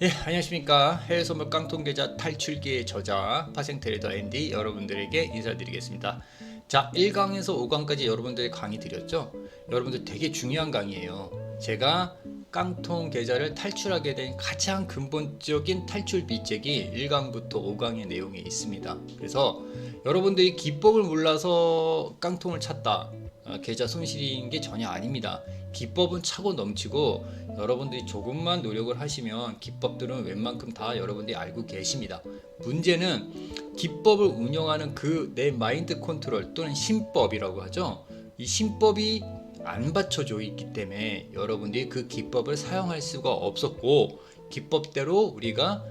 예, 안녕하십니까. 해외 선물 깡통 계좌 탈출기의 저자 파생트레이더 앤디 여러분들에게 인사드리겠습니다. 자, 1강에서 5강까지 여러분들이 강의 드렸죠. 여러분들 되게 중요한 강의예요. 제가 깡통 계좌를 탈출하게 된 가장 근본적인 탈출 비책이 1강부터 5강의 내용에 있습니다. 그래서 여러분들이 기법을 몰라서 깡통을 찼다, 계좌 손실인 게 전혀 아닙니다. 기법은 차고 넘치고 여러분들이 조금만 노력을 하시면 기법들은 웬만큼 다 여러분들이 알고 계십니다. 문제는 기법을 운영하는 그 내 마인드 컨트롤 또는 신법이라고 하죠. 이 신법이 안 받쳐져 있기 때문에 여러분들이 그 기법을 사용할 수가 없었고, 기법대로 우리가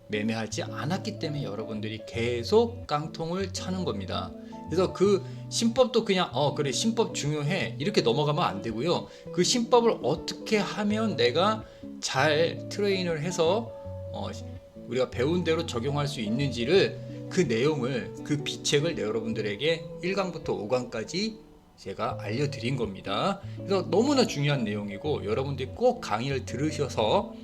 매매하지 않았기 때문에 여러분들이 계속 깡통을 차는 겁니다. 그래서 그 신법도 그냥 그래 신법 중요해 이렇게 넘어가면 안 되고요. 그 신법을 어떻게 하면 내가 잘 트레이닝을 해서 우리가 배운 대로 적용할 수 있는지를, 그 내용을, 그 비책을 여러분들에게 1강부터 5강까지 제가 알려드린 겁니다. 그래서 너무나 중요한 내용이고 여러분들이 꼭 강의를 들으셔서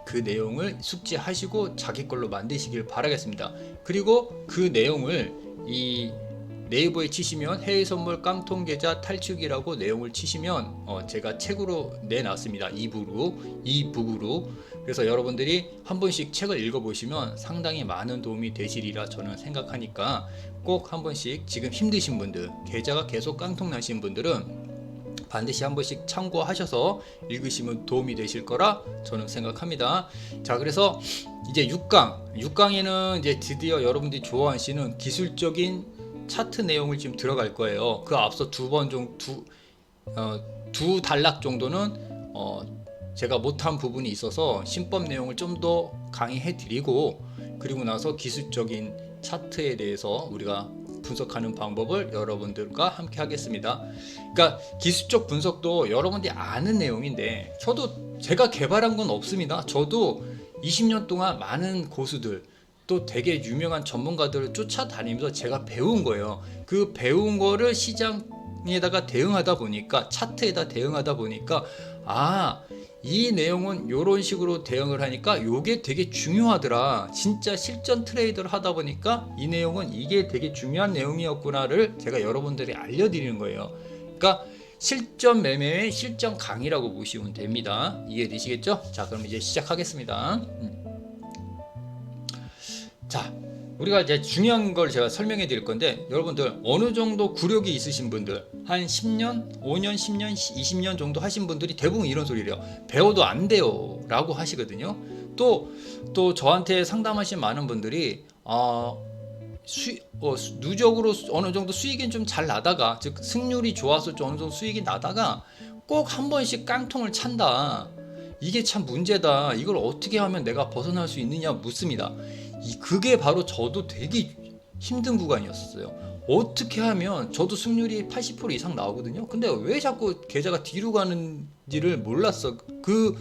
그 내용을 숙지하시고 자기 걸로 만드시길 바라겠습니다. 그리고 그 내용을 이 네이버에 치시면 해외 선물 깡통 계좌 탈출기라고 내용을 치시면 제가 책으로 내놨습니다. 이북으로. 그래서 여러분들이 한 번씩 책을 읽어보시면 상당히 많은 도움이 되시리라 저는 생각하니까 꼭 한 번씩, 지금 힘드신 분들, 계좌가 계속 깡통 나신 분들은 반드시 한 번씩 참고하셔서 읽으시면 도움이 되실 거라 저는 생각합니다. 자, 그래서 이제 6강에는 이제 드디어 여러분들이 좋아하시는 기술적인 차트 내용을 지금 들어갈 거예요. 그 앞서 두 단락 정도는 제가 못한 부분이 있어서 신법 내용을 좀 더 강의해 드리고, 그리고 나서 기술적인 차트에 대해서 우리가 분석하는 방법을 여러분들과 함께 하겠습니다. 그러니까 기술적 분석도 여러분들이 아는 내용인데 제가 개발한 건 없습니다. 저도 20년 동안 많은 고수들, 또 되게 유명한 전문가들을 쫓아다니면서 제가 배운 거예요. 그 배운 거를 시장에다가 대응하다 보니까, 차트에다 대응하다 보니까, 이 내용은 이런 식으로 대응을 하니까 이게 되게 중요하더라. 진짜 실전 트레이더를 하다 보니까 이 내용은 이게 되게 중요한 내용이었구나를 제가 여러분들이 알려드리는 거예요. 그러니까 실전 매매의 실전 강의라고 보시면 됩니다. 이해되시겠죠? 자, 그럼 이제 시작하겠습니다. 자, 우리가 이제 중요한 걸 제가 설명해 드릴 건데, 여러분들 어느 정도 구력이 있으신 분들, 한 10년, 5년, 10년, 20년 정도 하신 분들이 대부분 이런 소리래요. 배워도 안 돼요 라고 하시거든요. 또 저한테 상담하신 많은 분들이 누적으로 어느 정도 수익이 좀 잘 나다가, 즉 승률이 좋아서 좀 어느 정도 수익이 나다가 꼭 한 번씩 깡통을 찬다. 이게 참 문제다. 이걸 어떻게 하면 내가 벗어날 수 있느냐 묻습니다. 그게 바로 저도 되게 힘든 구간이었어요. 어떻게 하면, 저도 승률이 80% 이상 나오거든요. 근데 왜 자꾸 계좌가 뒤로 가는지를 몰랐어. 그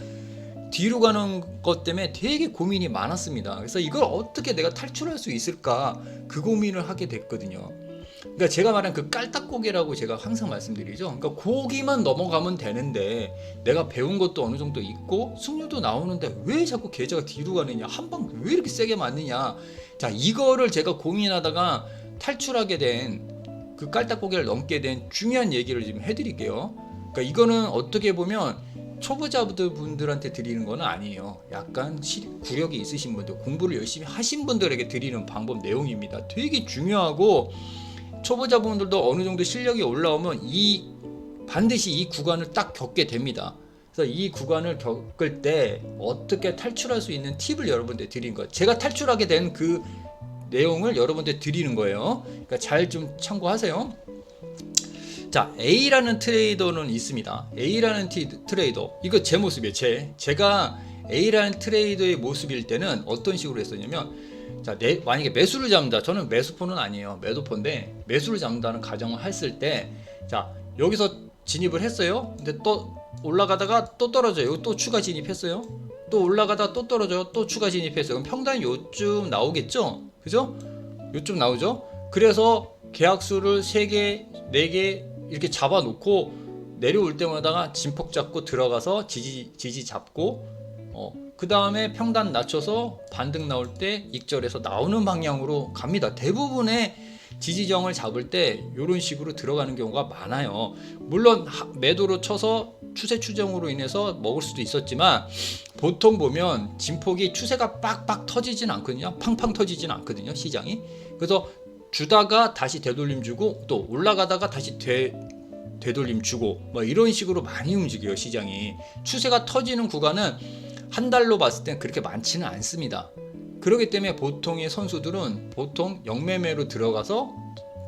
뒤로 가는 것 때문에 되게 고민이 많았습니다. 그래서 이걸 어떻게 내가 탈출할 수 있을까, 그 고민을 하게 됐거든요. 그러니까 제가 말한 그 깔딱고개라고 제가 항상 말씀드리죠. 그러니까 고기만 넘어가면 되는데 내가 배운 것도 어느 정도 있고 승률도 나오는데 왜 자꾸 계좌가 뒤로 가느냐, 한 방 왜 이렇게 세게 맞느냐. 자, 이거를 제가 고민하다가 탈출하게 된, 그 깔딱고개를 넘게 된 중요한 얘기를 지금 해드릴게요. 그러니까 이거는 어떻게 보면 초보자분들한테 드리는 건 아니에요. 약간 구력이 있으신 분들, 공부를 열심히 하신 분들에게 드리는 방법 내용입니다. 되게 중요하고, 초보자분들도 어느 정도 실력이 올라오면 반드시 이 구간을 딱 겪게 됩니다. 그래서 이 구간을 겪을 때 어떻게 탈출할 수 있는 팁을 여러분들 드리는 거예요. 제가 탈출하게 된 그 내용을 여러분들 드리는 거예요. 그러니까 잘 좀 참고하세요. 자, A라는 트레이더는 있습니다. A라는 트레이더, 이거 제 모습이에요. 제가 A라는 트레이더의 모습일 때는 어떤 식으로 했었냐면, 자, 만약에 매수를 잡는다. 저는 매수포는 아니에요. 매도포인데 매수를 잡는다는 가정을 했을 때, 자, 여기서 진입을 했어요. 근데 또 올라가다가 또 떨어져요. 여기 또 추가 진입했어요. 또 올라가다가 또 떨어져요. 또 추가 진입했어요. 그럼 평단이 요쯤 나오겠죠? 그죠? 요쯤 나오죠? 그래서 계약수를 3개, 4개 이렇게 잡아놓고 내려올 때마다 진폭 잡고 들어가서 지지 잡고 그 다음에 평단 낮춰서 반등 나올 때 익절해서 나오는 방향으로 갑니다. 대부분의 지지정을 잡을 때 이런 식으로 들어가는 경우가 많아요. 물론 매도로 쳐서 추세 추정으로 인해서 먹을 수도 있었지만 보통 보면 진폭이 추세가 빡빡 터지진 않거든요. 팡팡 터지진 않거든요, 시장이. 그래서 주다가 다시 되돌림 주고 또 올라가다가 다시 되돌림 주고 뭐 이런 식으로 많이 움직여요, 시장이. 추세가 터지는 구간은 한 달로 봤을 땐 그렇게 많지는 않습니다. 그렇기 때문에 보통의 선수들은 보통 영매매로 들어가서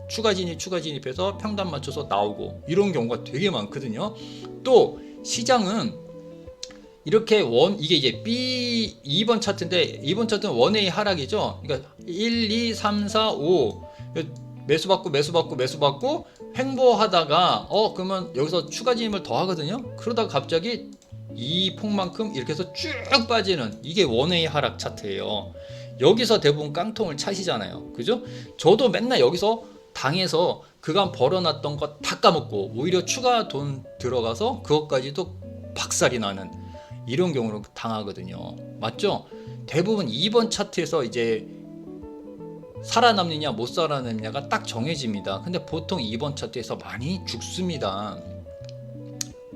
추가 진입해서 평단 맞춰서 나오고 이런 경우가 되게 많거든요. 또 시장은 이렇게 이게 이제 B 2번 차트인데 2번 차트는 원웨이 하락이죠. 그러니까 1, 2, 3, 4, 5 매수받고 횡보하다가 그러면 여기서 추가 진입을 더 하거든요. 그러다가 갑자기 이 폭만큼 이렇게 해서 쭉 빠지는 이게 원웨이 하락 차트예요. 여기서 대부분 깡통을 차시잖아요. 그죠? 저도 맨날 여기서 당해서 그간 벌어놨던 거 다 까먹고 오히려 추가 돈 들어가서 그것까지도 박살이 나는 이런 경우로 당하거든요. 맞죠? 대부분 2번 차트에서 이제 살아남느냐 못 살아남느냐가 딱 정해집니다. 근데 보통 2번 차트에서 많이 죽습니다.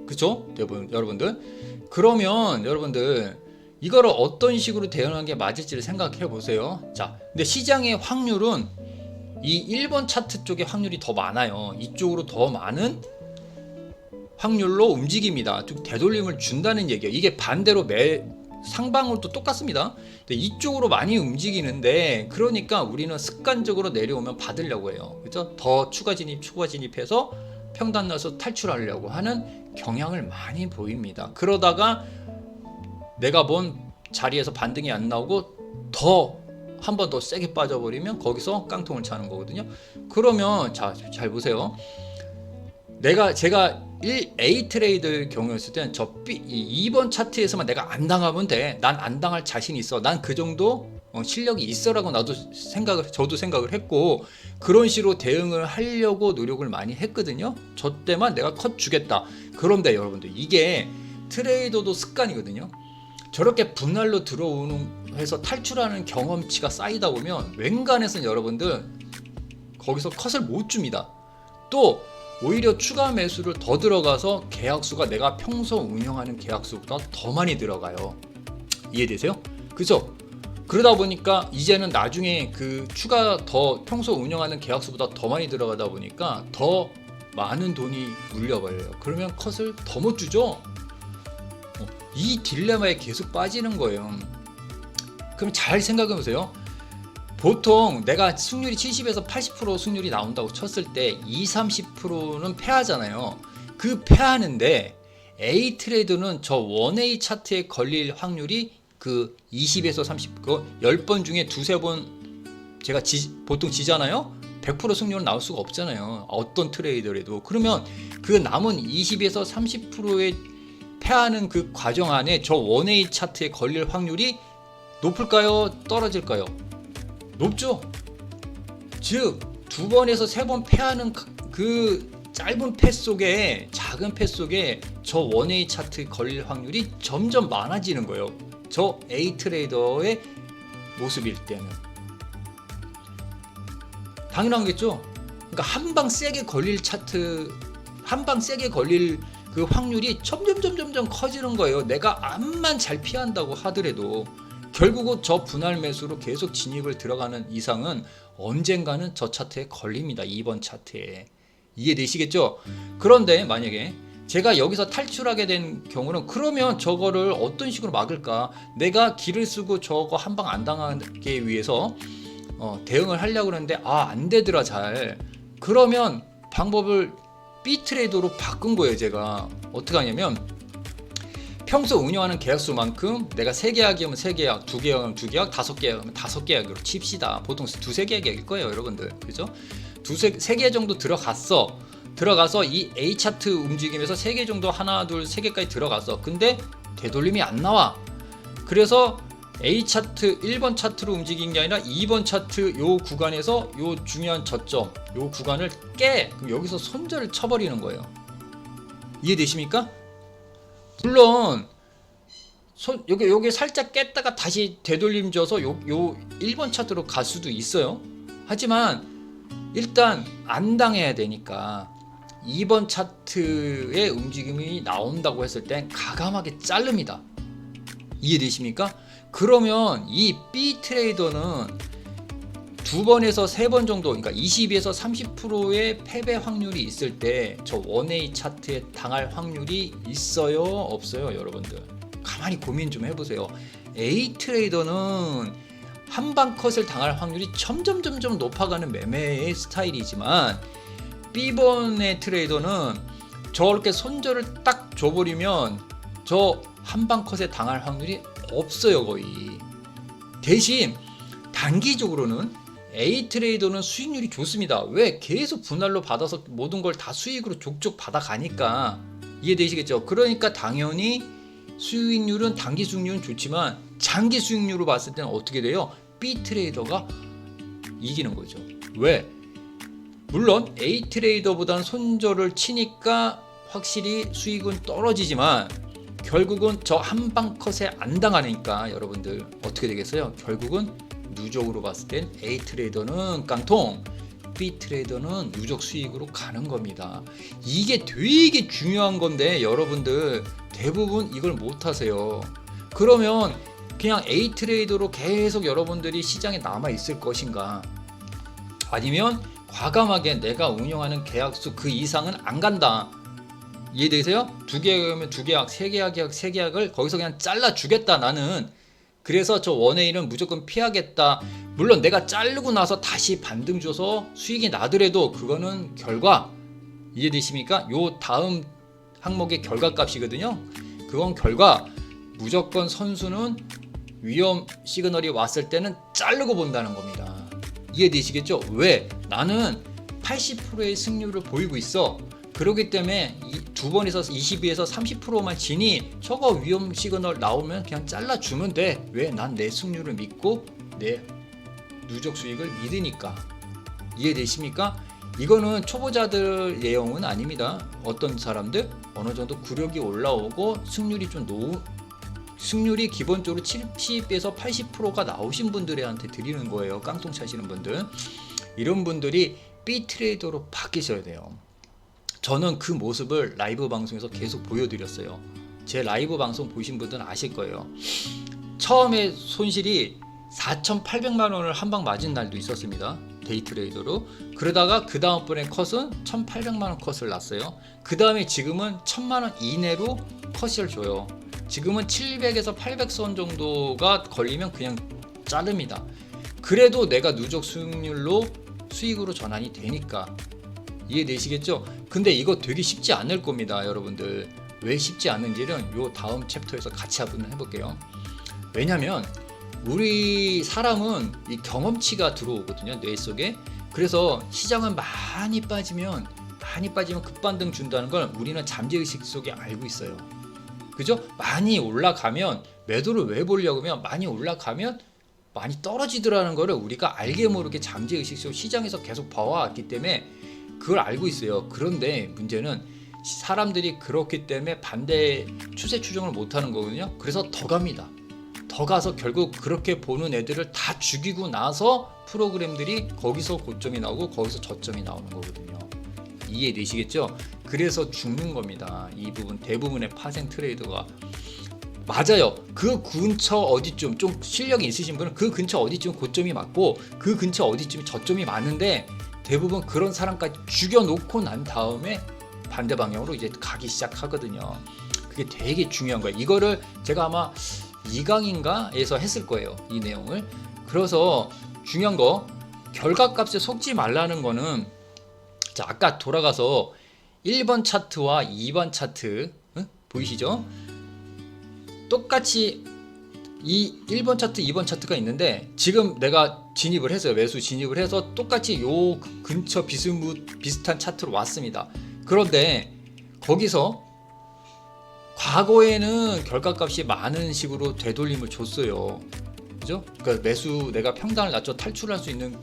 그쵸? 대부분 여러분들. 그러면 여러분들 이거를 어떤 식으로 대응하는 게 맞을지를 생각해 보세요. 자, 근데 시장의 확률은 이 1번 차트 쪽의 확률이 더 많아요. 이쪽으로 더 많은 확률로 움직입니다. 되돌림을 준다는 얘기예요. 이게 반대로 상방울도 똑같습니다. 근데 이쪽으로 많이 움직이는데 그러니까 우리는 습관적으로 내려오면 받으려고 해요. 그죠? 더 추가 진입해서 평단 나서 탈출하려고 하는 경향을 많이 보입니다. 그러다가 내가 본 자리에서 반등이 안 나오고 더 한 번 더 세게 빠져버리면 거기서 깡통을 차는 거거든요. 그러면 잘 보세요. 제가 A 트레이드 경우였을 때는 저 2번 차트에서만 내가 안 당하면 돼. 난 안 당할 자신 있어. 난 그 정도 실력이 있어라고 저도 생각을 했고 그런 식으로 대응을 하려고 노력을 많이 했거든요. 저 때만 내가 컷 주겠다. 그런데 여러분들 이게 트레이더도 습관이거든요. 저렇게 분할로 들어오는 해서 탈출하는 경험치가 쌓이다 보면 웬간해서는 여러분들 거기서 컷을 못 줍니다. 또 오히려 추가 매수를 더 들어가서 계약수가 내가 평소 운영하는 계약수보다 더 많이 들어가요. 이해되세요? 그죠? 그러다 보니까 이제는 나중에 그 더 평소 운영하는 계약수보다 더 많이 들어가다 보니까 더 많은 돈이 물려버려요. 그러면 컷을 더 못 주죠? 이 딜레마에 계속 빠지는 거예요. 그럼 잘 생각해 보세요. 보통 내가 승률이 70에서 80% 승률이 나온다고 쳤을 때 20-30%는 패하잖아요. 그 패하는데 A 트레이드는 저 1A 차트에 걸릴 확률이 그 20에서 30, 그 10번 중에 두세 번 제가 보통 지잖아요. 100% 승률은 나올 수가 없잖아요. 어떤 트레이더라도. 그러면 그 남은 20에서 30%의 패하는 그 과정 안에 저 1A 차트에 걸릴 확률이 높을까요? 떨어질까요? 높죠? 즉, 2번에서 3번 패하는 그 짧은 패 속에, 작은 패 속에 저 1A 차트에 걸릴 확률이 점점 많아지는 거예요. 저 A 트레이더의 모습일 때는. 당연하겠죠? 그러니까 한 방 세게 걸릴 그 확률이 점점 커지는 거예요. 내가 암만 잘 피한다고 하더라도 결국은 저 분할 매수로 계속 진입을 들어가는 이상은 언젠가는 저 차트에 걸립니다. 2번 차트에. 이해되시겠죠? 그런데 만약에 제가 여기서 탈출하게 된 경우는 그러면 저거를 어떤 식으로 막을까? 내가 기를 쓰고 저거 한 방 안 당하기 위해서 대응을 하려고 그러는데 안 되더라 잘. 그러면 방법을 B 트레이더로 바꾼 거예요. 제가 어떻게 하냐면 평소 운영하는 계약수만큼 내가 3계약이면 3계약, 2계약이면 2계약, 5계약이면 5계약으로 칩시다. 보통 2-3계약일 거예요, 여러분들. 그죠? 3개 정도 들어가서 이 A 차트 움직임에서 3개 정도 하나, 둘, 3개까지 들어갔어. 근데 되돌림이 안 나와. 그래서 A 차트 1번 차트로 움직인 게 아니라 2번 차트 요 구간에서 요 중요한 저점, 요 구간을 그럼 여기서 손절을 쳐버리는 거예요. 이해되십니까? 물론 여기 살짝 깼다가 다시 되돌림 줘서 요 1번 차트로 갈 수도 있어요. 하지만 일단 안 당해야 되니까 2번 차트의 움직임이 나온다고 했을 땐 과감하게 자릅니다. 이해되십니까? 그러면 이 B 트레이더는 2번에서 3번 정도, 그러니까 22에서 30%의 패배 확률이 있을 때 저 1A 차트에 당할 확률이 있어요? 없어요? 여러분들 가만히 고민 좀 해보세요. A 트레이더는 한방 컷을 당할 확률이 점점 높아가는 매매의 스타일이지만 B번의 트레이더는 저렇게 손절을 딱 줘버리면 저 한방 컷에 당할 확률이 없어요. 거의. 대신 단기적으로는 A 트레이더는 수익률이 좋습니다. 왜? 계속 분할로 받아서 모든 걸 다 수익으로 족족 받아가니까. 이해되시겠죠? 그러니까 당연히 수익률은 단기 수익률은 좋지만 장기 수익률로 봤을 때는 어떻게 돼요? B 트레이더가 이기는 거죠. 왜? 물론 A 트레이더보다는 손절을 치니까 확실히 수익은 떨어지지만 결국은 저 한방 컷에 안 당하니까 여러분들 어떻게 되겠어요? 결국은 누적으로 봤을 땐 A 트레이더는 깡통, B 트레이더는 누적 수익으로 가는 겁니다. 이게 되게 중요한 건데 여러분들 대부분 이걸 못 하세요. 그러면 그냥 A 트레이더로 계속 여러분들이 시장에 남아 있을 것인가? 아니면 과감하게 내가 운영하는 계약수 그 이상은 안 간다. 이해되세요? 2계약이면 2계약, 3계약, 3계약을 거기서 그냥 잘라 주겠다 나는. 그래서 저 1A는 무조건 피하겠다. 물론 내가 자르고 나서 다시 반등 줘서 수익이 나더라도 그거는 결과. 이해되십니까? 요 다음 항목의 결과값이거든요. 그건 결과. 무조건 선수는 위험 시그널이 왔을 때는 자르고 본다는 겁니다. 이해되시겠죠? 왜? 나는 80%의 승률을 보이고 있어. 그렇기 때문에 2번에서 22에서 30%만 지니 저거 위험 시그널 나오면 그냥 잘라주면 돼. 왜? 난 내 승률을 믿고 내 누적 수익을 믿으니까. 이해되십니까? 이거는 초보자들 내용은 아닙니다. 어떤 사람들 어느 정도 구력이 올라오고 승률이 기본적으로 70에서 80%가 나오신 분들한테 드리는 거예요. 깡통 차시는 분들. 이런 분들이 B 트레이더로 바뀌셔야 돼요. 저는 그 모습을 라이브 방송에서 계속 보여드렸어요. 제 라이브 방송 보신 분들은 아실 거예요. 처음에 손실이 4,800만 원을 한 방 맞은 날도 있었습니다. 데이 트레이더로. 그러다가 그 다음번에 컷은 1,800만 원 컷을 났어요. 그 다음에 지금은 1,000만 원 이내로 컷을 줘요. 지금은 700에서 800선 정도가 걸리면 그냥 자릅니다. 그래도 내가 누적 수익률로 수익으로 전환이 되니까. 이해되시겠죠? 근데 이거 되게 쉽지 않을 겁니다. 여러분들 왜 쉽지 않은지는 요 다음 챕터에서 같이 한번 해볼게요. 왜냐면 우리 사람은 이 경험치가 들어오거든요, 뇌 속에. 그래서 시장은 많이 빠지면 급반등 준다는 걸 우리는 잠재의식 속에 알고 있어요. 그죠? 많이 올라가면 매도를 왜 보려고 하면 많이 올라가면 많이 떨어지더라는 거를 우리가 알게 모르게 잠재의식 속 시장에서 계속 봐왔기 때문에 그걸 알고 있어요. 그런데 문제는 사람들이 그렇기 때문에 반대 추세 추정을 못하는 거거든요. 그래서 더 갑니다. 더 가서 결국 그렇게 보는 애들을 다 죽이고 나서 프로그램들이 거기서 고점이 나오고 거기서 저점이 나오는 거거든요. 이해되시겠죠? 그래서 죽는 겁니다. 이 부분 대부분의 파생 트레이더가. 맞아요. 그 근처 어디쯤 좀 실력이 있으신 분은 그 근처 어디쯤 고점이 맞고 그 근처 어디쯤 저점이 맞는데 대부분 그런 사람까지 죽여놓고 난 다음에 반대 방향으로 이제 가기 시작하거든요. 그게 되게 중요한 거예요. 이거를 제가 아마 2강인가에서 했을 거예요. 이 내용을. 그래서 중요한 거 결과값에 속지 말라는 거는 자, 아까 돌아가서 1번 차트와 2번 차트 보이시죠? 똑같이 이 1번 차트, 2번 차트가 있는데 지금 내가 진입을 했어요. 매수 진입을 해서 똑같이 요 근처 비슷한 차트로 왔습니다. 그런데 거기서 과거에는 결과값이 많은 식으로 되돌림을 줬어요. 그죠? 그러니까 매수 내가 평단을 낮춰 탈출할 수 있는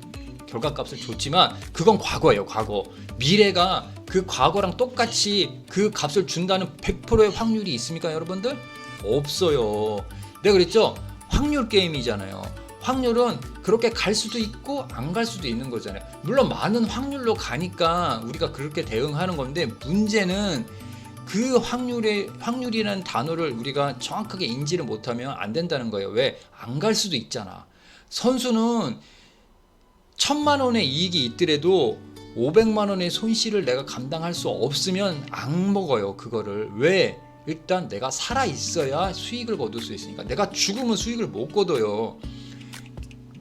결과값을 줬지만 그건 과거예요. 과거. 미래가 그 과거랑 똑같이 그 값을 준다는 100%의 확률이 있습니까, 여러분들? 없어요. 내가 그랬죠? 확률 게임이잖아요. 확률은 그렇게 갈 수도 있고 안 갈 수도 있는 거잖아요. 물론 많은 확률로 가니까 우리가 그렇게 대응하는 건데, 문제는 그 확률이라는 단어를 우리가 정확하게 인지를 못하면 안 된다는 거예요. 왜? 안 갈 수도 있잖아. 선수는 1,000만 원의 이익이 있더라도 500만 원의 손실을 내가 감당할 수 없으면 안 먹어요. 그거를. 왜? 일단 내가 살아 있어야 수익을 거둘 수 있으니까. 내가 죽으면 수익을 못 거둬요.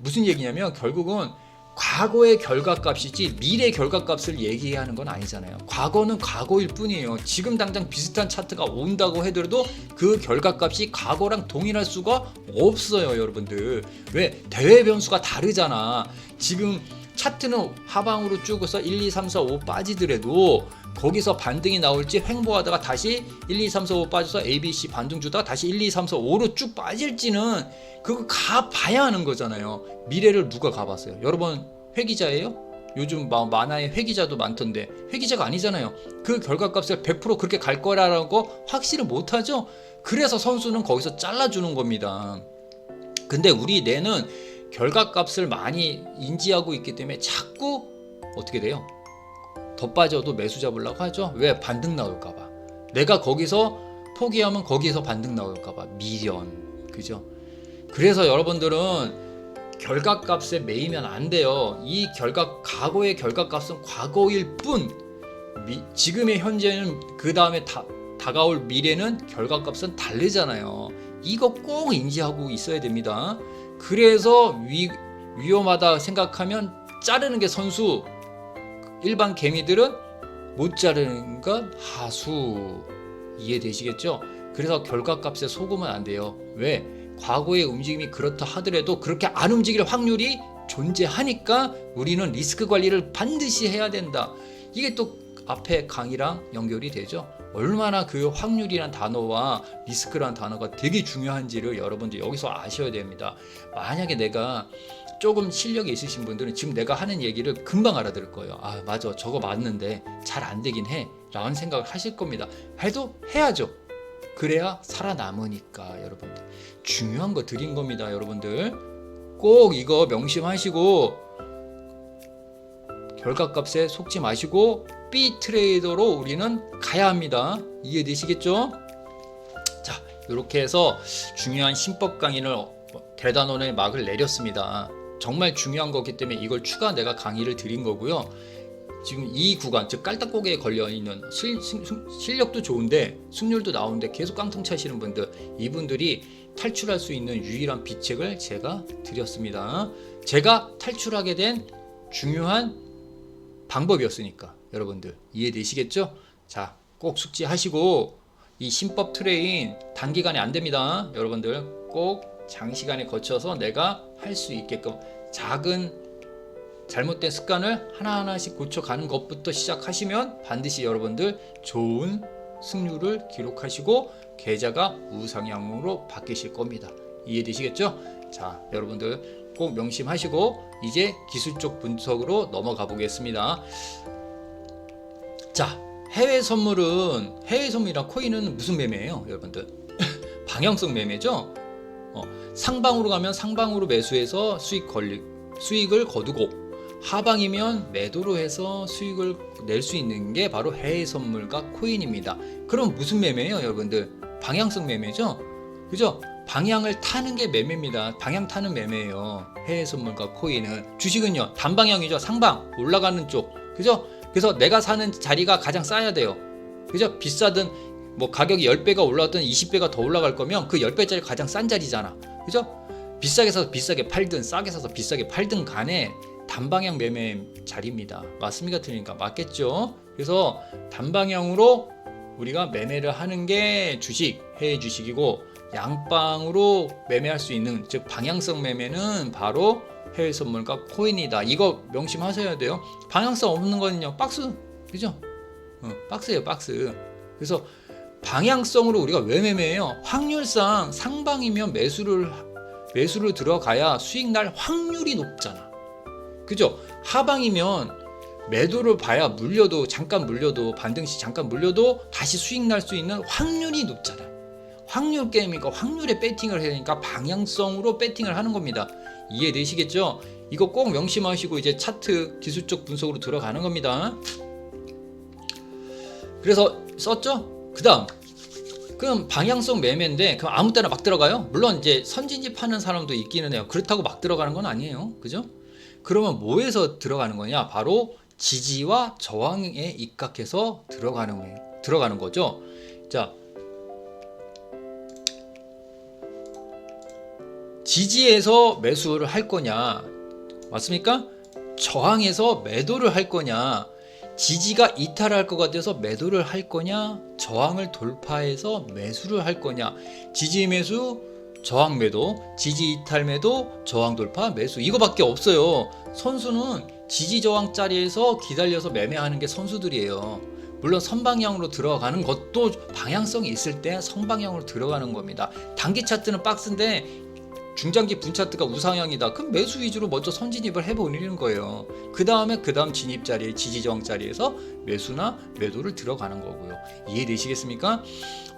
무슨 얘기냐면 결국은 과거의 결과값이지 미래 결과값을 얘기하는 건 아니잖아요. 과거는 과거일 뿐이에요. 지금 당장 비슷한 차트가 온다고 하더라도 그 결과값이 과거랑 동일할 수가 없어요, 여러분들. 왜? 대회 변수가 다르잖아. 지금 차트는 하방으로 쭉 해서 1, 2, 3, 4, 5 빠지더라도 거기서 반등이 나올지, 횡보하다가 다시 1, 2, 3, 4, 5 빠져서 A, B, C 반등 주다가 다시 1, 2, 3, 4, 5로 쭉 빠질지는 그거 가봐야 하는 거잖아요. 미래를 누가 가봤어요? 여러분 회기자예요? 요즘 만화에 회기자도 많던데 회기자가 아니잖아요. 그 결과값을 100% 그렇게 갈 거라고 확실히 못하죠. 그래서 선수는 거기서 잘라주는 겁니다. 근데 우리 뇌는 결과값을 많이 인지하고 있기 때문에 자꾸 어떻게 돼요? 더 빠져도 매수 잡으려고 하죠. 왜? 반등 나올까봐. 내가 거기서 포기하면 거기서 반등 나올까봐. 미련. 그죠? 그래서 여러분들은 결과값에 매이면 안 돼요. 이 과거의 결과값은 과거일 뿐, 지금의 현재는, 그 다음에 다가올 미래는 결과값은 다르잖아요. 이거 꼭 인지하고 있어야 됩니다. 그래서 위험하다 생각하면 자르는 게 선수, 일반 개미들은 못 자르는 건 하수. 이해되시겠죠? 그래서 결과값에 속으면 안 돼요. 왜? 과거의 움직임이 그렇다 하더라도 그렇게 안 움직일 확률이 존재하니까 우리는 리스크 관리를 반드시 해야 된다. 이게 또 앞에 강의랑 연결이 되죠. 얼마나 그 확률이란 단어와 리스크란 단어가 되게 중요한지를 여러분들 여기서 아셔야 됩니다. 만약에 내가 조금 실력이 있으신 분들은 지금 내가 하는 얘기를 금방 알아들을 거예요. 아, 맞아, 저거 맞는데 잘 안 되긴 해 라는 생각을 하실 겁니다. 해도 해야죠. 그래야 살아남으니까. 여러분들 중요한 거 드린 겁니다. 여러분들 꼭 이거 명심하시고 결과값에 속지 마시고 B 트레이더로 우리는 가야 합니다. 이해되시겠죠? 자, 이렇게 해서 중요한 신법 강의를 대단원의 막을 내렸습니다. 정말 중요한 거기 때문에 이걸 추가 내가 강의를 드린 거고요. 지금 이 구간, 즉 깔딱고개에 걸려있는 실력도 좋은데 승률도 나오는데 계속 깡통 차시는 분들, 이분들이 탈출할 수 있는 유일한 비책을 제가 드렸습니다. 제가 탈출하게 된 중요한 방법이었으니까 여러분들 이해되시겠죠? 자, 꼭 숙지하시고 이 신법 트레인 단기간에 안 됩니다. 여러분들 꼭 장시간에 거쳐서 내가 할 수 있게끔 작은 잘못된 습관을 하나하나씩 고쳐가는 것부터 시작하시면 반드시 여러분들 좋은 승률을 기록하시고 계좌가 우상향으로 바뀌실 겁니다. 이해되시겠죠? 자, 여러분들 꼭 명심하시고 이제 기술적 분석으로 넘어가 보겠습니다. 자, 해외 선물이랑 코인은 무슨 매매예요, 여러분들? 방향성 매매죠. 상방으로 가면 상방으로 매수해서 수익을 거두고, 하방이면 매도로 해서 수익을 낼 수 있는 게 바로 해외 선물과 코인입니다. 그럼 무슨 매매예요, 여러분들? 방향성 매매죠. 그죠? 방향을 타는 게 매매입니다. 방향 타는 매매예요. 해외 선물과 코인은. 주식은요, 단방향이죠. 상방, 올라가는 쪽. 그죠? 그래서 내가 사는 자리가 가장 싸야 돼요. 그죠? 비싸든 뭐 가격이 10배가 올라왔든 20배가 더 올라갈 거면 그 10배짜리 가장 싼 자리잖아. 그죠? 비싸게 사서 비싸게 팔든 싸게 사서 비싸게 팔든 간에 단방향 매매 자리입니다. 맞습니까? 틀리니까 맞겠죠? 그래서 단방향으로 우리가 매매를 하는 게 해외 주식이고, 양방으로 매매할 수 있는, 즉 방향성 매매는 바로 해외 선물과 코인이다. 이거 명심하셔야 돼요. 방향성 없는 거는요, 박스. 그죠? 박스예요, 박스. 그래서 방향성으로 우리가 왜 매매해요? 확률상 상방이면 매수를 들어가야 수익 날 확률이 높잖아. 그죠? 하방이면 매도를 봐야 잠깐 물려도 반등시 잠깐 물려도 다시 수익 날 수 있는 확률이 높잖아. 확률 게임이니까 확률에 배팅을 해야 되니까 방향성으로 배팅을 하는 겁니다. 이해되시겠죠? 이거 꼭 명심하시고 이제 차트 기술적 분석으로 들어가는 겁니다. 그래서 썼죠? 그럼 방향성 매매인데 그럼 아무 때나 막 들어가요? 물론 이제 선진집 하는 사람도 있기는 해요. 그렇다고 막 들어가는 건 아니에요. 그죠? 그러면 뭐에서 들어가는 거냐? 바로 지지와 저항에 입각해서 들어가는 거죠. 자, 지지에서 매수를 할 거냐? 맞습니까? 저항에서 매도를 할 거냐? 지지가 이탈할 것 같아서 매도를 할 거냐? 저항을 돌파해서 매수를 할 거냐? 지지 매수, 저항 매도, 지지 이탈 매도, 저항 돌파 매수, 이거밖에 없어요. 선수는 지지 저항 자리에서 기다려서 매매하는 게 선수들이에요. 물론 선방향으로 들어가는 것도 방향성이 있을 때 선방향으로 들어가는 겁니다. 단기 차트는 박스인데 중장기 분 차트가 우상향이다. 그럼 매수 위주로 먼저 선진입을 해버리는 거예요. 그 다음 진입 자리에 지지 저항 자리에서 매수나 매도를 들어가는 거고요. 이해되시겠습니까?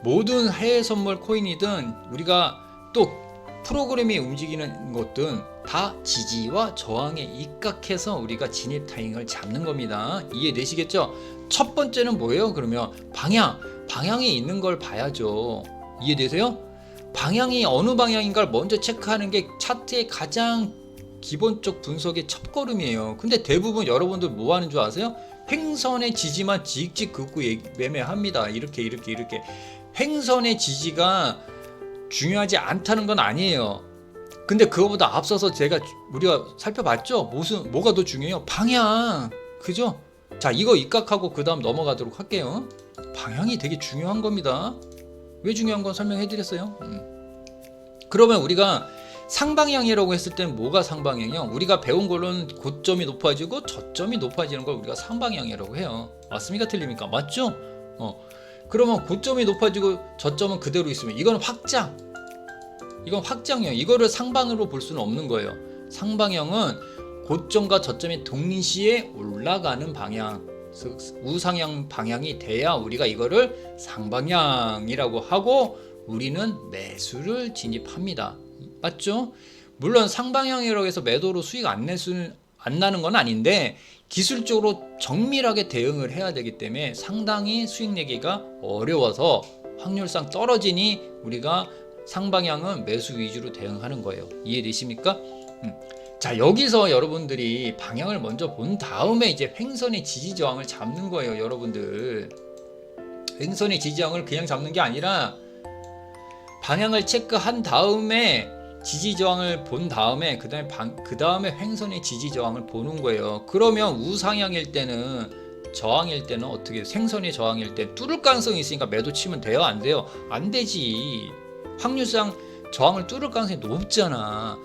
모든 해외 선물 코인이든 우리가 또 프로그램이 움직이는 것든 다 지지와 저항에 입각해서 우리가 진입 타이밍을 잡는 겁니다. 이해되시겠죠? 첫 번째는 뭐예요? 그러면 방향에 있는 걸 봐야죠. 이해되세요? 방향이 어느 방향인가를 먼저 체크하는 게 차트의 가장 기본적 분석의 첫걸음이에요. 근데 대부분 여러분들 뭐 하는 줄 아세요? 횡선의 지지만 찍찍 긋고 매매합니다. 이렇게 횡선의 지지가 중요하지 않다는 건 아니에요. 근데 그거보다 앞서서 우리가 살펴봤죠? 뭐가 더 중요해요? 방향. 그죠? 자, 이거 입각하고 그 다음 넘어가도록 할게요. 방향이 되게 중요한 겁니다. 왜 중요한 건 설명해 드렸어요. 그러면 우리가 상방향이라고 했을 때는 뭐가 상방향이요? 우리가 배운 걸로는 고점이 높아지고 저점이 높아지는 걸 우리가 상방향이라고 해요. 맞습니까? 틀립니까? 맞죠? 그러면 고점이 높아지고 저점은 그대로 있으면 이건 확장이에요. 이거를 상방으로 볼 수는 없는 거예요. 상방향은 고점과 저점이 동시에 올라가는 방향, 우상향 방향이 돼야 우리가 이거를 상방향이라고 하고 우리는 매수를 진입합니다. 맞죠? 물론 상방향이라고 해서 매도로 수익 안 나는 건 아닌데 기술적으로 정밀하게 대응을 해야 되기 때문에 상당히 수익 내기가 어려워서 확률상 떨어지니 우리가 상방향은 매수 위주로 대응하는 거예요. 이해되십니까? 자, 여기서 여러분들이 방향을 먼저 본 다음에 이제 횡선의 지지 저항을 잡는 거예요. 여러분들 횡선의 지지 저항을 그냥 잡는 게 아니라 방향을 체크한 다음에 지지 저항을 본 다음에 그 다음에 횡선의 지지 저항을 보는 거예요. 그러면 우상향일 때는 저항일 때는 어떻게 횡선의 저항일 때 뚫을 가능성이 있으니까 매도 치면 돼요? 안 돼요? 안 되지. 확률상 저항을 뚫을 가능성이 높잖아.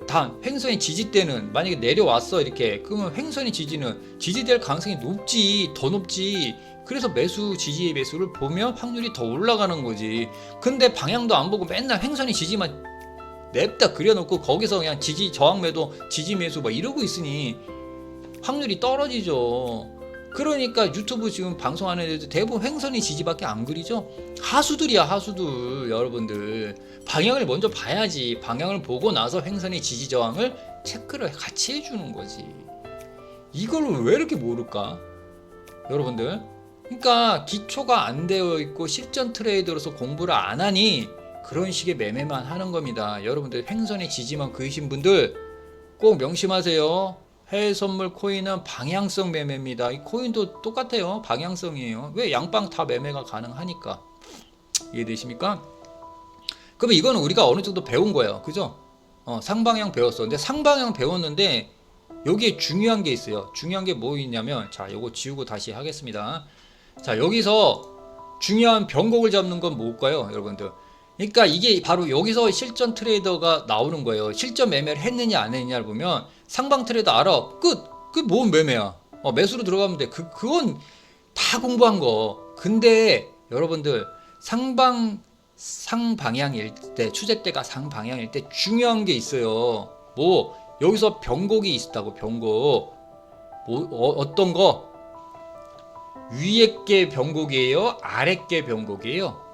단 횡선의 지지 때는 만약에 내려왔어 이렇게, 그러면 횡선의 지지는 지지될 가능성이 더 높지. 그래서 매수 지지의 매수를 보면 확률이 더 올라가는 거지. 근데 방향도 안 보고 맨날 횡선의 지지만 냅다 그려놓고 거기서 그냥 지지 저항 매도 지지 매수 막 이러고 있으니 확률이 떨어지죠. 그러니까 유튜브 지금 방송하는 애들 대부분 횡선의 지지밖에 안 그리죠. 하수들이야, 하수들. 여러분들 방향을 먼저 봐야지. 방향을 보고 나서 횡선의 지지 저항을 체크를 같이 해주는 거지. 이걸 왜 이렇게 모를까 여러분들? 그러니까 기초가 안 되어 있고 실전 트레이더로서 공부를 안 하니 그런 식의 매매만 하는 겁니다. 여러분들 횡선의 지지만 그리신 분들 꼭 명심하세요. 해외 선물 코인은 방향성 매매입니다. 이 코인도 똑같아요. 방향성이에요. 왜? 양방 다 매매가 가능하니까. 이해되십니까? 그러면 이거는 우리가 어느 정도 배운 거예요. 그죠? 상방향 배웠어. 근데 상방향 배웠는데 여기에 중요한 게 있어요. 중요한 게 뭐 있냐면, 자, 요거 지우고 다시 하겠습니다. 자, 여기서 중요한 변곡을 잡는 건 뭘까요, 여러분들? 그러니까 이게 바로 여기서 실전 트레이더가 나오는 거예요. 실전 매매를 했느냐 안 했느냐를 보면 상방 트레이더 알아. 그게 뭔 매매야? 매수로 들어가면 돼. 그건 다 공부한 거. 근데 여러분들 상방향일 때, 추세대가 상방향일 때 중요한 게 있어요. 뭐 여기서 변곡이 있다고. 변곡 어떤 거? 위에 게 변곡이에요? 아래 게 변곡이에요?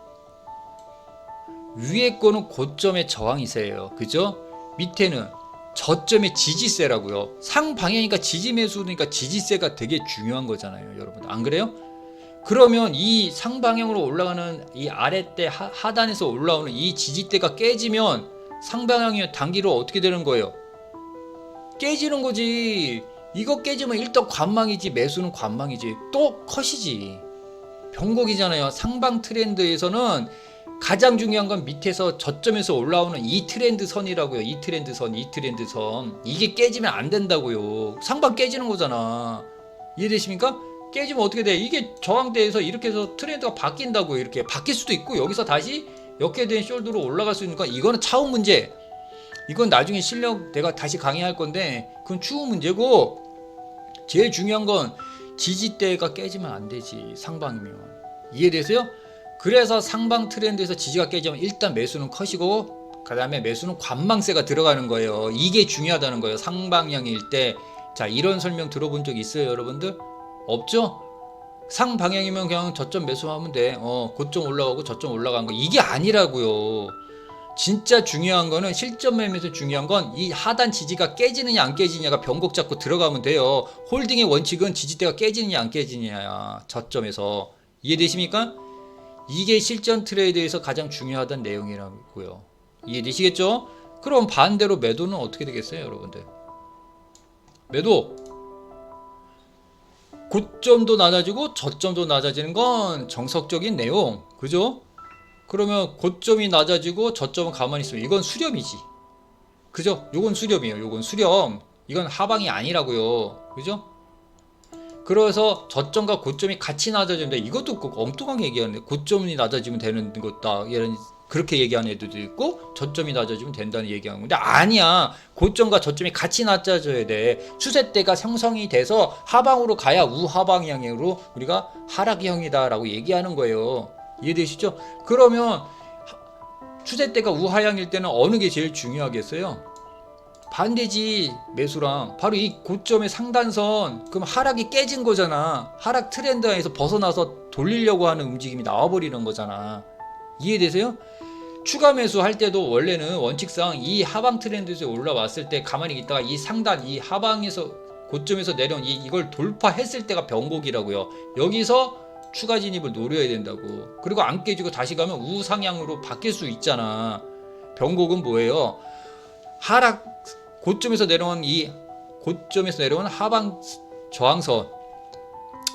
위에 거는 고점의 저항이세요. 그죠? 밑에는 저점의 지지세라고요. 상방향이니까 지지 매수니까 지지세가 되게 중요한 거잖아요, 여러분. 안 그래요? 그러면 이 상방향으로 올라가는 이 아랫대 하단에서 올라오는 이 지지대가 깨지면 상방향의 단기로 어떻게 되는 거예요? 깨지는 거지. 이거 깨지면 일단 관망이지, 매수는 관망이지, 또 컷이지. 변곡이잖아요. 상방 트렌드에서는 가장 중요한 건 밑에서 저점에서 올라오는 이 트렌드 선이라고요. 이 트렌드 선. 이게 깨지면 안 된다고요. 상방 깨지는 거잖아. 이해되십니까? 깨지면 어떻게 돼? 이게 저항대에서 이렇게 해서 트렌드가 바뀐다고요. 이렇게 바뀔 수도 있고 여기서 다시 역회된 숄더로 올라갈 수 있는 건 이거는 차후 문제. 이건 나중에 실력 내가 다시 강의할 건데 그건 추후 문제고, 제일 중요한 건 지지대가 깨지면 안 되지. 상방이면. 이해되세요? 그래서 상방 트렌드에서 지지가 깨지면 일단 매수는 컷이고, 그 다음에 매수는 관망세가 들어가는 거예요. 이게 중요하다는 거예요. 상방향일 때. 자, 이런 설명 들어본 적 있어요, 여러분들? 없죠? 상방향이면 그냥 저점 매수하면 돼. 고점 올라가고 저점 올라간 거. 이게 아니라고요. 진짜 중요한 거는, 실전 매매에서 중요한 건 이 하단 지지가 깨지느냐 안 깨지느냐가 변곡 잡고 들어가면 돼요. 홀딩의 원칙은 지지대가 깨지느냐 안 깨지느냐, 저점에서. 이해되십니까? 이게 실전 트레이드에서 가장 중요하다는 내용이라고요. 이해되시겠죠? 그럼 반대로 매도는 어떻게 되겠어요, 여러분들? 매도 고점도 낮아지고 저점도 낮아지는 건 정석적인 내용, 그죠? 그러면 고점이 낮아지고 저점은 가만히 있으면 이건 수렴이지, 그죠? 요건 수렴이에요. 요건 수렴. 이건 하방이 아니라고요, 그죠? 그래서 저점과 고점이 같이 낮아지는데, 이것도 꼭 엉뚱하게 얘기하는데, 고점이 낮아지면 되는 것다, 이런 그렇게 얘기하는 애들도 있고, 저점이 낮아지면 된다는 얘기하는 건데, 아니야. 고점과 저점이 같이 낮아져야 돼. 추세대가 형성이 돼서 하방으로 가야 우하방향으로 우리가 하락형이다라고 얘기하는 거예요. 이해되시죠? 그러면 추세대가 우하향일 때는 어느 게 제일 중요하겠어요? 반대지, 매수랑. 바로 이 고점의 상단선. 그럼 하락이 깨진 거잖아. 하락 트렌드에서 벗어나서 돌리려고 하는 움직임이 나와버리는 거잖아. 이해되세요? 추가 매수 할 때도 원래는 원칙상 이 하방 트렌드에서 올라왔을 때 가만히 있다가 이 상단, 이 하방에서 고점에서 내려온 이걸 돌파했을 때가 변곡이라고요. 여기서 추가 진입을 노려야 된다고. 그리고 안 깨지고 다시 가면 우상향으로 바뀔 수 있잖아. 변곡은 뭐예요? 하락 고점에서 내려온 하방 저항선,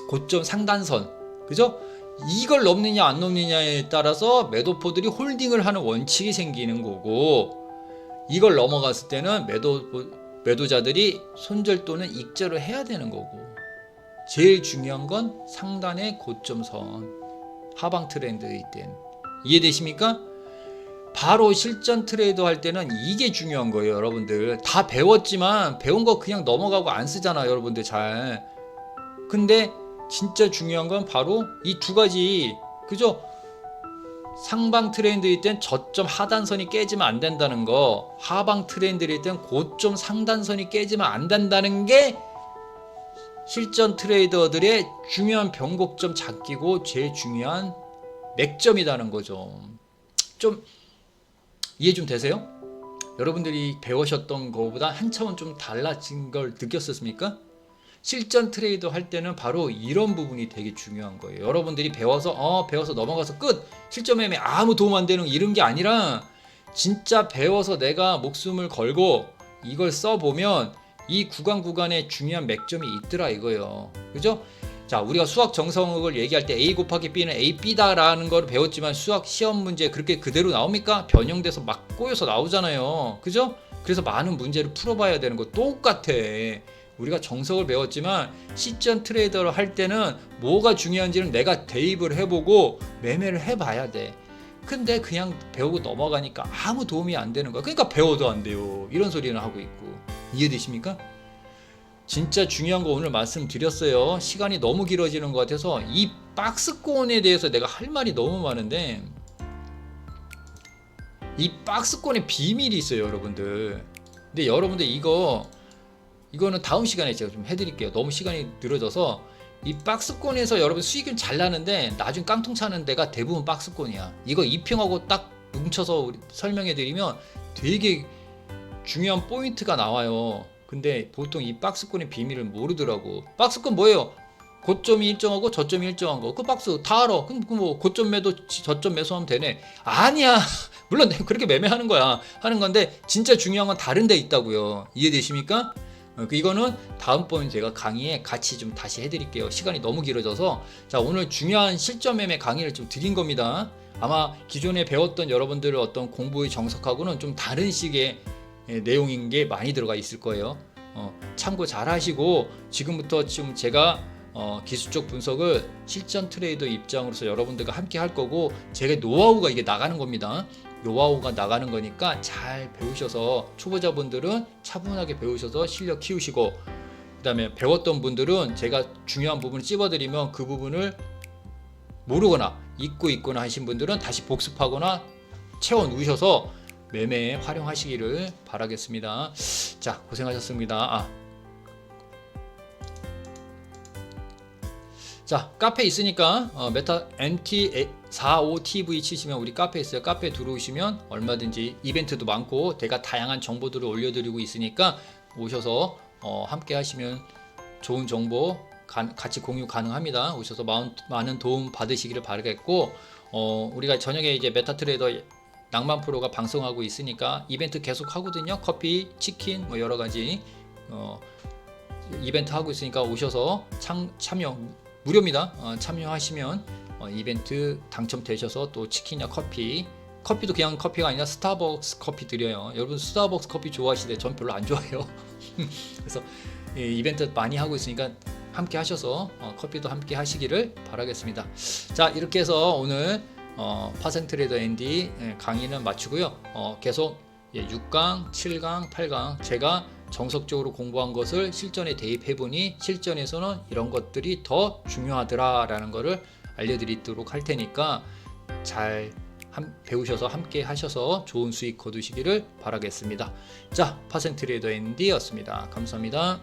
고점 상단선, 그죠? 이걸 넘느냐 안 넘느냐에 따라서 매도포들이 홀딩을 하는 원칙이 생기는 거고, 이걸 넘어갔을 때는 매도자들이 손절 또는 익절을 해야 되는 거고, 제일 중요한 건 상단의 고점선, 하방 트렌드일 땐. 이해되십니까? 바로 실전 트레이드 할 때는 이게 중요한 거예요, 여러분들. 다 배웠지만 배운 거 그냥 넘어가고 안 쓰잖아, 여러분들 잘. 근데 진짜 중요한 건 바로 이 두 가지, 그죠? 상방 트렌드일 땐 저점 하단선이 깨지면 안 된다는 거, 하방 트렌드일 땐 고점 상단선이 깨지면 안 된다는 게 실전 트레이더들의 중요한 변곡점 잡기고 제일 중요한 맥점이라는 거죠. 좀 이해 좀 되세요? 여러분들이 배우셨던 것보다 한참은 좀 달라진 걸 느꼈었습니까? 실전 트레이더 할 때는 바로 이런 부분이 되게 중요한 거예요. 여러분들이 배워서 넘어가서 끝! 실전 매매 아무 도움 안 되는 이런 게 아니라, 진짜 배워서 내가 목숨을 걸고 이걸 써보면 이 구간에 중요한 맥점이 있더라 이거예요. 그죠? 자, 우리가 수학 정성을 얘기할 때 A 곱하기 B는 A, B다라는 걸 배웠지만 수학 시험 문제 그렇게 그대로 나옵니까? 변형돼서 막 꼬여서 나오잖아요. 그죠? 그래서 많은 문제를 풀어봐야 되는 거 똑같아. 우리가 정석을 배웠지만 실전 트레이더를 할 때는 뭐가 중요한지는 내가 대입을 해보고 매매를 해봐야 돼. 근데 그냥 배우고 넘어가니까 아무 도움이 안 되는 거야. 그러니까 배워도 안 돼요. 이런 소리는 하고 있고. 이해되십니까? 진짜 중요한 거 오늘 말씀드렸어요. 시간이 너무 길어지는 것 같아서 이 박스권에 대해서 내가 할 말이 너무 많은데, 이 박스권에 비밀이 있어요, 여러분들. 근데 여러분들 이거는 다음 시간에 제가 좀 해드릴게요. 너무 시간이 늘어져서. 이 박스권에서 여러분 수익은 잘 나는데 나중 깡통 차는 데가 대부분 박스권이야. 이거 입형하고 딱 뭉쳐서 설명해 드리면 되게 중요한 포인트가 나와요. 근데 보통 이 박스권의 비밀을 모르더라고. 박스권 뭐예요? 고점이 일정하고 저점이 일정한 거. 그 박스 다 알아. 그럼 뭐 고점 매도 저점 매수하면 되네. 아니야. 물론 그렇게 매매하는 거야. 하는 건데 진짜 중요한 건 다른 데 있다고요. 이해되십니까? 이거는 다음번에 제가 강의에 같이 좀 다시 해드릴게요. 시간이 너무 길어져서. 자, 오늘 중요한 실전 매매 강의를 좀 드린 겁니다. 아마 기존에 배웠던 여러분들의 어떤 공부의 정석하고는 좀 다른 식의 내용인 게 많이 들어가 있을 거예요. 참고 잘 하시고 지금부터 좀 제가 기술적 분석을 실전 트레이더 입장으로서 여러분들과 함께 할 거고, 제가 노하우가 이게 나가는 겁니다. 노하우가 나가는 거니까 잘 배우셔서, 초보자분들은 차분하게 배우셔서 실력 키우시고, 그 다음에 배웠던 분들은 제가 중요한 부분을 찝어드리면 그 부분을 모르거나 잊고 있거나 하신 분들은 다시 복습하거나 채워 누우셔서 매매에 활용하시기를 바라겠습니다. 자, 고생하셨습니다. 자, 카페 있으니까 메타 MT45TV 치시면 우리 카페 있어요. 카페 들어오시면 얼마든지 이벤트도 많고 제가 다양한 정보들을 올려드리고 있으니까 오셔서 함께 하시면 좋은 정보 같이 공유 가능합니다. 오셔서 많은 도움 받으시기를 바라겠고, 우리가 저녁에 이제 메타트레이더 낭만 프로가 방송하고 있으니까 이벤트 계속 하거든요. 커피, 치킨 뭐 여러 가지 이벤트 하고 있으니까 오셔서 참여 무료입니다. 참여하시면 이벤트 당첨되셔서 또 치킨이나 커피도 그냥 커피가 아니라 스타벅스 커피 드려요. 여러분 스타벅스 커피 좋아하시대. 전 별로 안 좋아해요. 그래서 이벤트 많이 하고 있으니까 함께 하셔서 커피도 함께 하시기를 바라겠습니다. 자, 이렇게 해서 오늘 파생트레이더 앤디 강의는 마치고요. 계속 6강, 7강, 8강 제가 정석적으로 공부한 것을 실전에 대입해보니 실전에서는 이런 것들이 더 중요하더라라는 것을 알려드리도록 할 테니까 잘 배우셔서 함께 하셔서 좋은 수익 거두시기를 바라겠습니다. 자, 파생트레이더 앤디였습니다. 감사합니다.